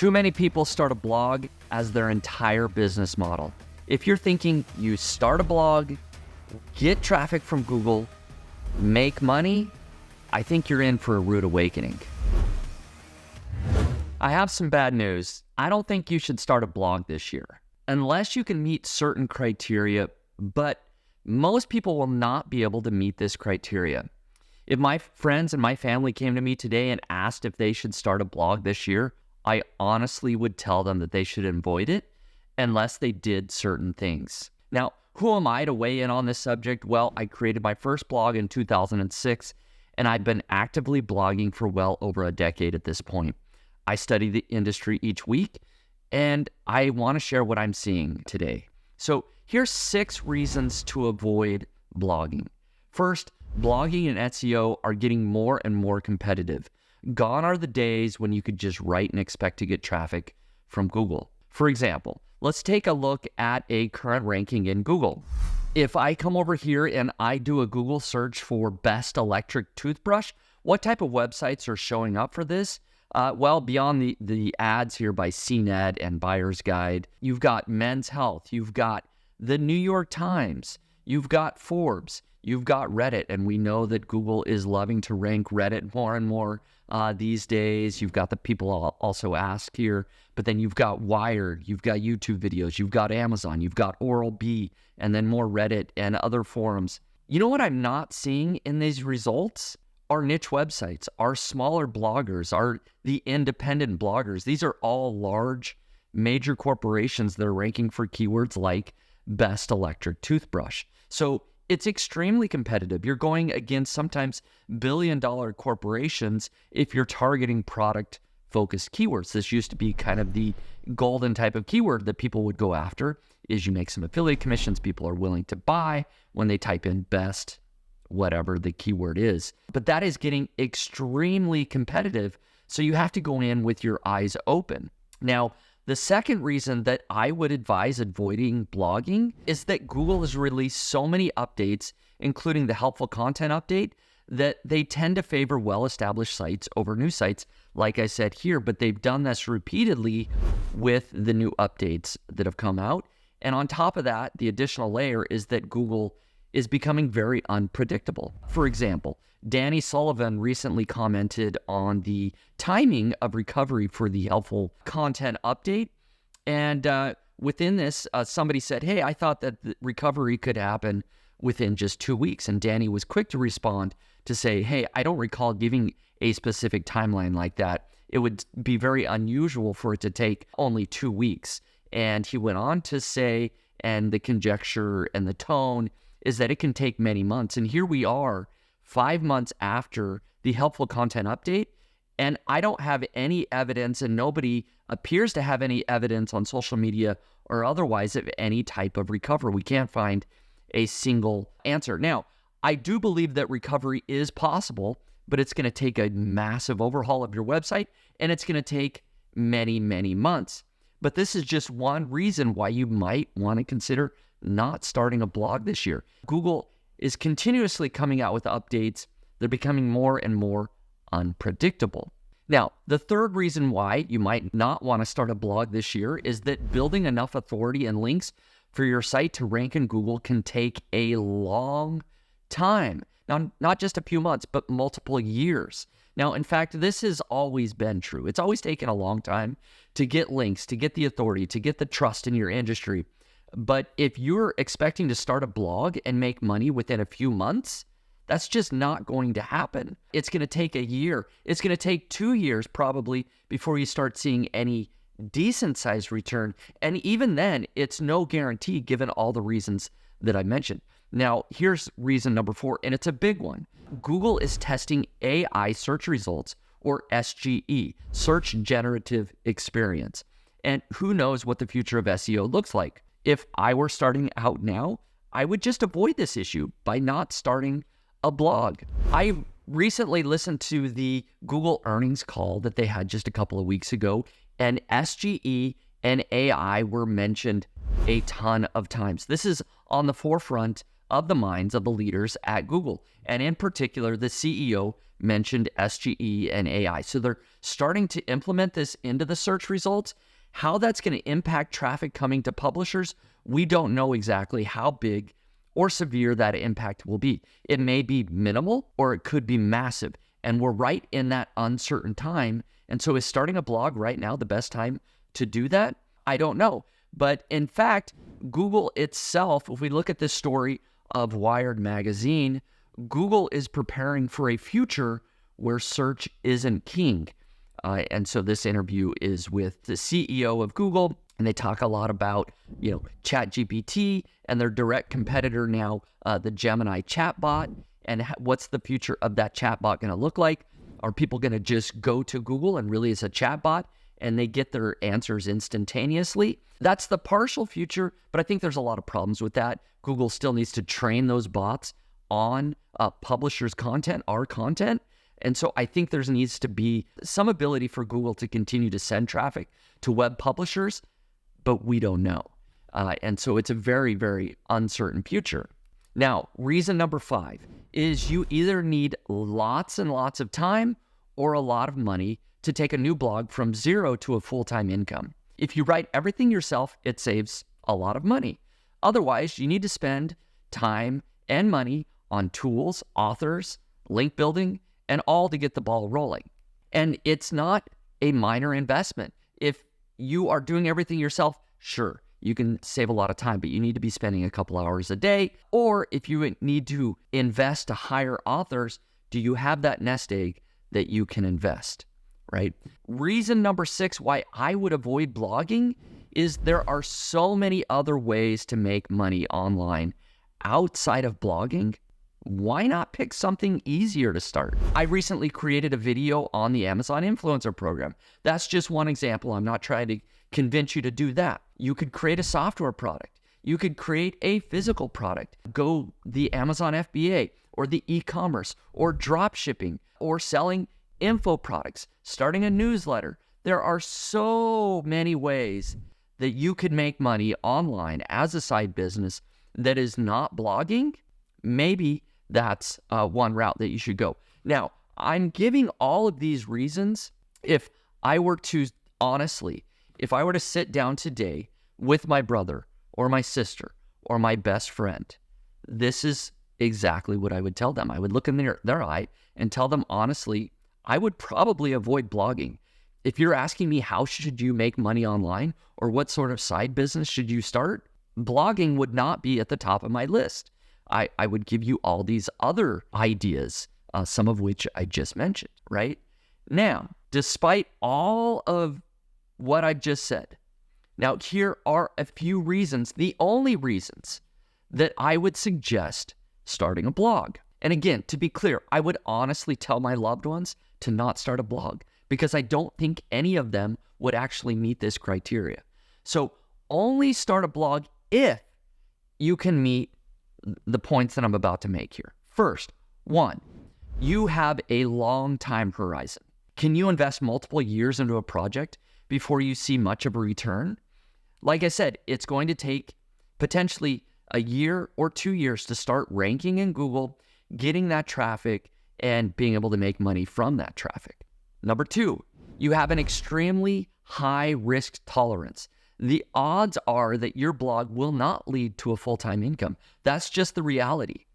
Too many people start a blog as their entire business model. If you're thinking you start a blog, get traffic from Google, make money, I think you're in for a rude awakening. I have some bad news. I don't think you should start a blog this year, unless you can meet certain criteria, but most people will not be able to meet this criteria. If my friends and my family came to me today and asked if they should start a blog this year, I honestly would tell them that they should avoid it unless they did certain things. Now, who am I to weigh in on this subject? Well, I created my first blog in 2006, and I've been actively blogging for well over a decade at this point. I study the industry each week, and I want to share what I'm seeing today. So here's 6 reasons to avoid blogging. First, blogging and SEO are getting more and more competitive. Gone are the days when you could just write and expect to get traffic from Google. For example, let's take a look at a current ranking in Google. If I come over here and I do a Google search for best electric toothbrush, what type of websites are showing up for this? Well, beyond the ads here by CNET and Buyer's Guide, you've got Men's Health, you've got the New York Times, you've got Forbes, you've got Reddit, and we know that Google is loving to rank Reddit more and more these days. You've got the People Also Ask here, but then you've got Wired, you've got YouTube videos, you've got Amazon, you've got Oral-B, and then more Reddit and other forums. You know what I'm not seeing in these results? Our niche websites, our smaller bloggers, the independent bloggers. These are all large, major corporations that are ranking for keywords like best electric toothbrush. So it's extremely competitive. You're going against sometimes billion-dollar corporations if you're targeting product-focused keywords. This used to be kind of the golden type of keyword that people would go after, is you make some affiliate commissions people are willing to buy when they type in best whatever the keyword is. But that is getting extremely competitive, so you have to go in with your eyes open. Now, the second reason that I would advise avoiding blogging is that Google has released so many updates, including the helpful content update, that they tend to favor well-established sites over new sites, like I said here, but they've done this repeatedly with the new updates that have come out. And on top of that, the additional layer is that Google is becoming very unpredictable. For example, Danny Sullivan recently commented on the timing of recovery for the helpful content update. And within this, somebody said, hey, I thought that the recovery could happen within just 2 weeks. And Danny was quick to respond to say, hey, I don't recall giving a specific timeline like that. It would be very unusual for it to take only 2 weeks. And he went on to say, and the conjecture and the tone is that it can take many months. And here we are 5 months after the helpful content update, and I don't have any evidence, and nobody appears to have any evidence on social media or otherwise of any type of recovery. We can't find a single answer. Now, I do believe that recovery is possible, but it's going to take a massive overhaul of your website, and it's going to take many, many months. But this is just one reason why you might want to consider not starting a blog this year. Google is continuously coming out with updates. They're becoming more and more unpredictable. Now, the third reason why you might not want to start a blog this year is that building enough authority and links for your site to rank in Google can take a long time. Now, not just a few months, but multiple years. Now, in fact, this has always been true. It's always taken a long time to get links, to get the authority, to get the trust in your industry. But if you're expecting to start a blog and make money within a few months, that's just not going to happen. It's going to take a year. It's going to take 2 years probably before you start seeing any decent sized return. And even then, it's no guarantee given all the reasons that I mentioned. Now, here's reason number 4, and it's a big one. Google is testing AI search results, or SGE, Search Generative Experience. And who knows what the future of SEO looks like. If I were starting out now, I would just avoid this issue by not starting a blog. I recently listened to the Google earnings call that they had just a couple of weeks ago, and SGE and AI were mentioned a ton of times. This is on the forefront of the minds of the leaders at Google. And in particular, the CEO mentioned SGE and AI. So they're starting to implement this into the search results. How that's going to impact traffic coming to publishers, we don't know exactly how big or severe that impact will be. It may be minimal or it could be massive. And we're right in that uncertain time. And so is starting a blog right now the best time to do that? I don't know. But in fact, Google itself, if we look at this story of Wired Magazine, Google is preparing for a future where search isn't king. And so this interview is with the CEO of Google, and they talk a lot about, ChatGPT and their direct competitor now, the Gemini chatbot, and what's the future of that chatbot going to look like? Are people going to just go to Google and really it's a chatbot and they get their answers instantaneously? That's the partial future, but I think there's a lot of problems with that. Google still needs to train those bots on publishers' content, our content. And so I think there needs to be some ability for Google to continue to send traffic to web publishers, but we don't know. And so it's a very, very uncertain future. Now, reason number 5 is you either need lots and lots of time or a lot of money to take a new blog from zero to a full-time income. If you write everything yourself, it saves a lot of money. Otherwise, you need to spend time and money on tools, authors, link building, and all to get the ball rolling. And it's not a minor investment. If you are doing everything yourself, sure, you can save a lot of time, but you need to be spending a couple hours a day. Or if you need to invest to hire authors, do you have that nest egg that you can invest, right? Reason number 6 why I would avoid blogging is there are so many other ways to make money online outside of blogging. Why not pick something easier to start? I recently created a video on the Amazon Influencer Program. That's just one example. I'm not trying to convince you to do that. You could create a software product. You could create a physical product. Go the Amazon FBA or the e-commerce or drop shipping or selling info products, starting a newsletter. There are so many ways that you could make money online as a side business that is not blogging. Maybe that's one route that you should go. Now, I'm giving all of these reasons. If I were to sit down today with my brother or my sister or my best friend, this is exactly what I would tell them. I would look in their eye and tell them honestly, I would probably avoid blogging. If you're asking me how should you make money online or what sort of side business should you start, blogging would not be at the top of my list. I would give you all these other ideas, some of which I just mentioned, right? Now, despite all of what I've just said, now here are a few reasons, the only reasons that I would suggest starting a blog. And again, to be clear, I would honestly tell my loved ones to not start a blog because I don't think any of them would actually meet this criteria. So only start a blog if you can meet the points that I'm about to make here. First, 1, you have a long time horizon. Can you invest multiple years into a project before you see much of a return? Like I said, it's going to take potentially a year or 2 years to start ranking in Google, getting that traffic, and being able to make money from that traffic. Number 2, you have an extremely high risk tolerance. The odds are that your blog will not lead to a full-time income. That's just the reality.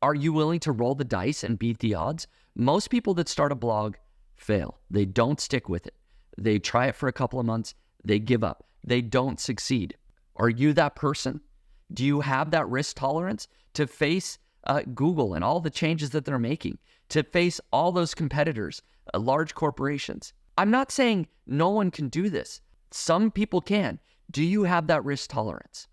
Are you willing to roll the dice and beat the odds? Most people that start a blog fail. They don't stick with it. They try it for a couple of months. They give up. They don't succeed. Are you that person? Do you have that risk tolerance to face Google and all the changes that they're making, to face all those competitors, large corporations? I'm not saying no one can do this. Some people can. Do you have that risk tolerance?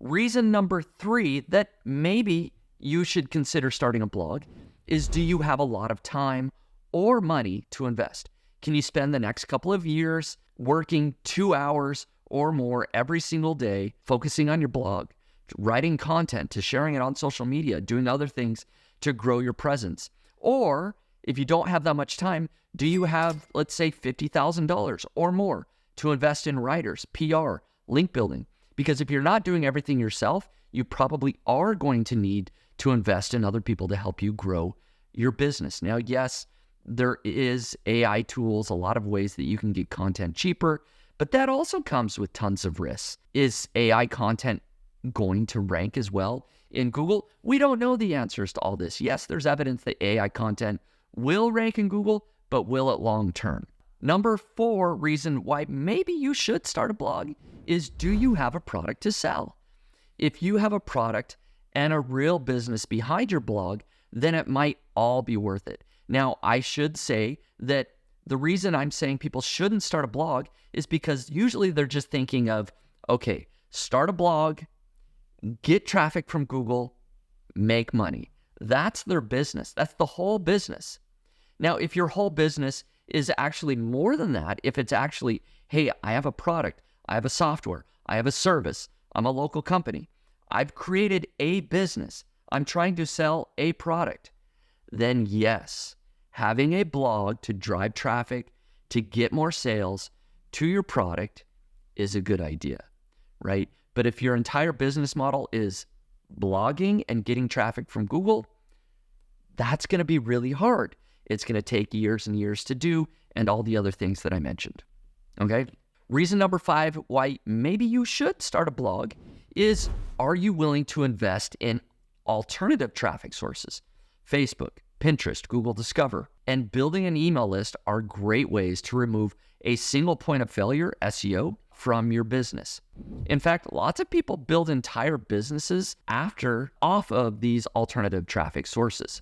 Reason number 3 that maybe you should consider starting a blog is, do you have a lot of time or money to invest? Can you spend the next couple of years working 2 hours or more every single day, focusing on your blog, writing content, to sharing it on social media, doing other things to grow your presence? Or if you don't have that much time, do you have, let's say, $50,000 or more to invest in writers, PR, link building? Because if you're not doing everything yourself, you probably are going to need to invest in other people to help you grow your business. Now, yes, there is AI tools, a lot of ways that you can get content cheaper, but that also comes with tons of risks. Is AI content going to rank as well in Google? We don't know the answers to all this. Yes, there's evidence that AI content will rank in Google, but will it long term? Number 4 reason why maybe you should start a blog is, do you have a product to sell? If you have a product and a real business behind your blog, then it might all be worth it. Now, I should say that the reason I'm saying people shouldn't start a blog is because usually they're just thinking of, okay, start a blog, get traffic from Google, make money. That's their business. That's the whole business. Now, if your whole business is actually more than that, if it's actually, hey, I have a product, I have a software, I have a service, I'm a local company, I've created a business, I'm trying to sell a product, then yes, having a blog to drive traffic, to get more sales to your product is a good idea, right? But if your entire business model is blogging and getting traffic from Google, that's going to be really hard. It's going to take years and years to do, and all the other things that I mentioned. Okay? Reason number 5 why maybe you should start a blog is, are you willing to invest in alternative traffic sources? Facebook, Pinterest, Google Discover, and building an email list are great ways to remove a single point of failure, SEO, from your business. In fact, lots of people build entire businesses off of these alternative traffic sources.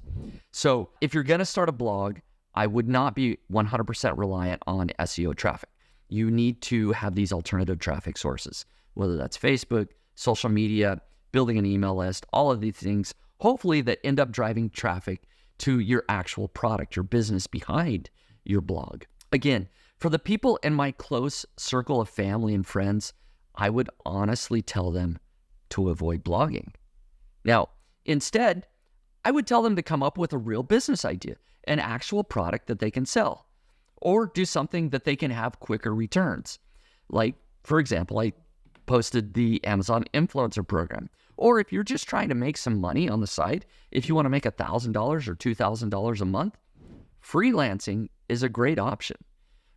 So if you're going to start a blog, I would not be 100% reliant on SEO traffic. You need to have these alternative traffic sources, whether that's Facebook, social media, building an email list, all of these things, hopefully that end up driving traffic to your actual product, your business behind your blog. Again, for the people in my close circle of family and friends, I would honestly tell them to avoid blogging. Now, instead, I would tell them to come up with a real business idea, an actual product that they can sell, or do something that they can have quicker returns. Like, for example, I posted the Amazon Influencer Program. Or if you're just trying to make some money on the side, if you want to make $1,000 or $2,000 a month, freelancing is a great option.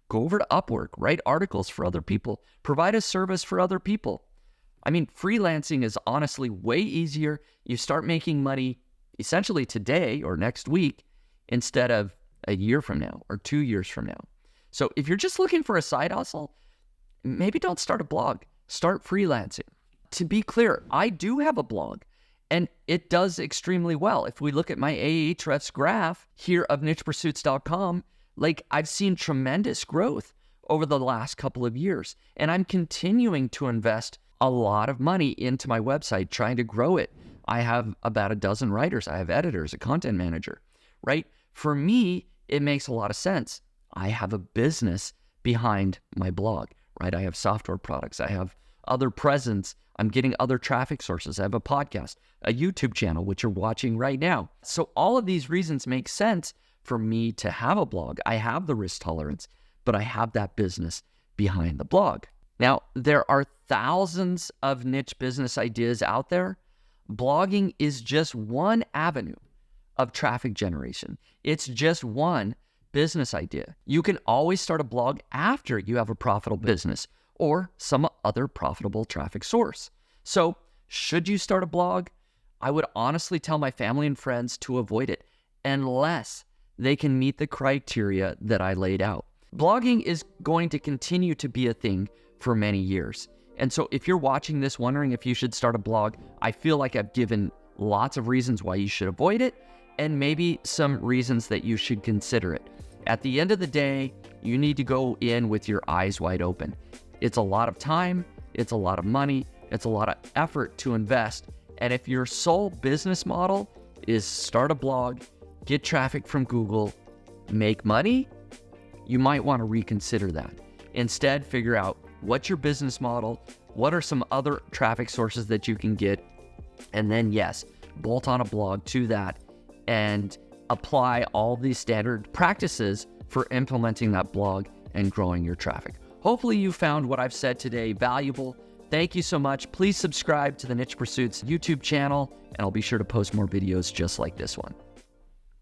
Go over to Upwork, write articles for other people, provide a service for other people. I mean, freelancing is honestly way easier. You start making money essentially today or next week instead of a year from now or 2 years from now. So if you're just looking for a side hustle, maybe don't start a blog, start freelancing. To be clear, I do have a blog and it does extremely well. If we look at my Ahrefs graph here of nichepursuits.com, like I've seen tremendous growth over the last couple of years, and I'm continuing to invest a lot of money into my website, trying to grow it. I have about a dozen writers, I have editors, a content manager, right? For me, it makes a lot of sense. I have a business behind my blog, right? I have software products, I have other presence, I'm getting other traffic sources, I have a podcast, a YouTube channel, which you're watching right now. So all of these reasons make sense for me to have a blog. I have the risk tolerance, but I have that business behind the blog. Now, there are thousands of niche business ideas out there. Blogging is just one avenue of traffic generation. It's just one business idea. You can always start a blog after you have a profitable business or some other profitable traffic source. So, should you start a blog? I would honestly tell my family and friends to avoid it unless they can meet the criteria that I laid out. Blogging is going to continue to be a thing for many years. And so if you're watching this wondering if you should start a blog, I feel like I've given lots of reasons why you should avoid it and maybe some reasons that you should consider it. At the end of the day, you need to go in with your eyes wide open. It's a lot of time, it's a lot of money, it's a lot of effort to invest. And if your sole business model is start a blog, get traffic from Google, make money, you might want to reconsider that. Instead, figure out what's your business model, what are some other traffic sources that you can get, and then yes, bolt on a blog to that and apply all these standard practices for implementing that blog and growing your traffic. Hopefully you found what I've said today valuable. Thank you so much. Please subscribe to the Niche Pursuits YouTube channel, and I'll be sure to post more videos just like this one.